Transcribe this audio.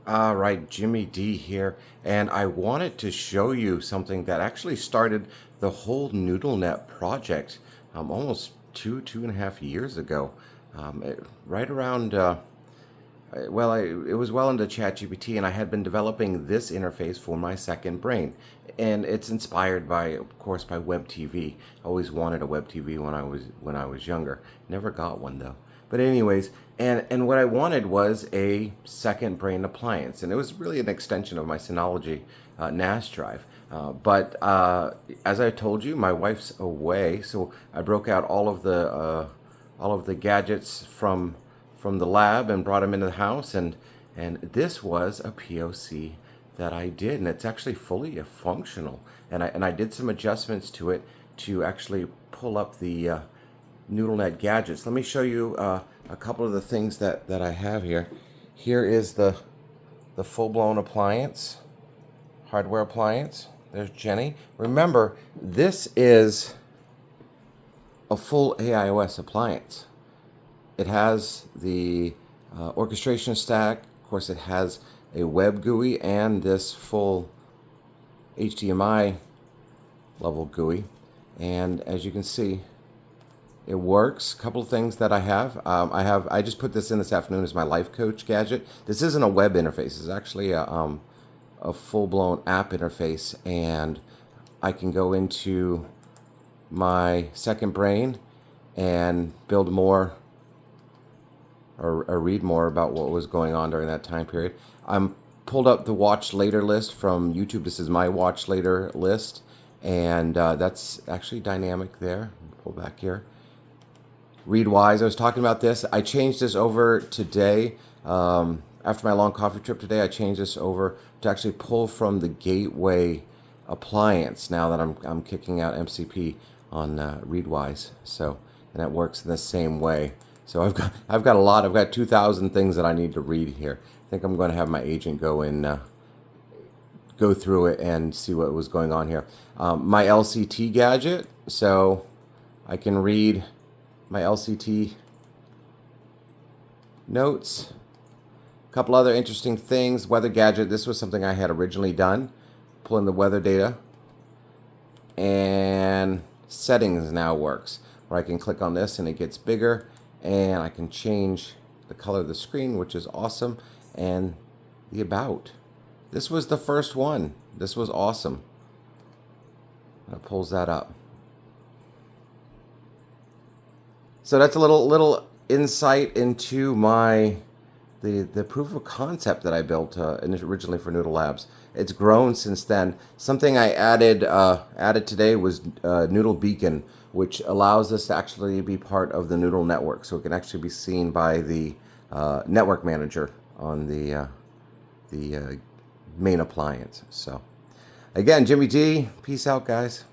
All right, Jimmy D here, and I wanted to show you something that actually started the whole NoodleNet project almost two and a half years ago. Right around, it was well into ChatGPT, and I had been developing this interface for my second brain, and it's inspired by, of course, by web TV. I always wanted a web TV when I was younger. Never got one though. But anyways, and what I wanted was a second brain appliance, and it was really an extension of my Synology NAS drive. But as I told you, my wife's away, so I broke out all of the gadgets from the lab and brought them into the house, and this was a POC that I did, and it's actually fully functional. And I did some adjustments to it to actually pull up the NoodleNet gadgets. Let me show you a couple of the things that I have here. Here is the full-blown appliance, hardware appliance. There's Jenny. Remember, this is a full AIOS appliance. It has the orchestration stack. Of course, it has a web GUI and this full HDMI level GUI. And as you can see, it works. A couple of things that I have. I just put this in this afternoon as my life coach gadget. This isn't a web interface. It's actually a full-blown app interface, and I can go into my second brain and build more or read more about what was going on during that time period. I'm pulled up the watch later list from YouTube. This is my watch later list, and that's actually dynamic there. Pull back here. Readwise, I was talking about this. I changed this over today. After my long coffee trip today, I changed this over to actually pull from the Gateway appliance now that I'm kicking out MCP on Readwise. So, and that works in the same way. So I've got a lot. I've got 2,000 things that I need to read here. I think I'm going to have my agent go through it and see what was going on here. My LCT gadget, so I can read my LCT notes. A couple other interesting things. Weather gadget. This was something I had originally done. Pulling the weather data. And settings now works, where I can click on this and it gets bigger, and I can change the color of the screen, which is awesome. And the about. This was the first one. This was awesome. And it pulls that up. So that's a little insight into the proof of concept that I built originally for Noodle Labs. It's grown since then. Something I added today was Noodle Beacon, which allows us to actually be part of the Noodle network, so it can actually be seen by the network manager on the main appliance. So again, Jimmy D, peace out, guys.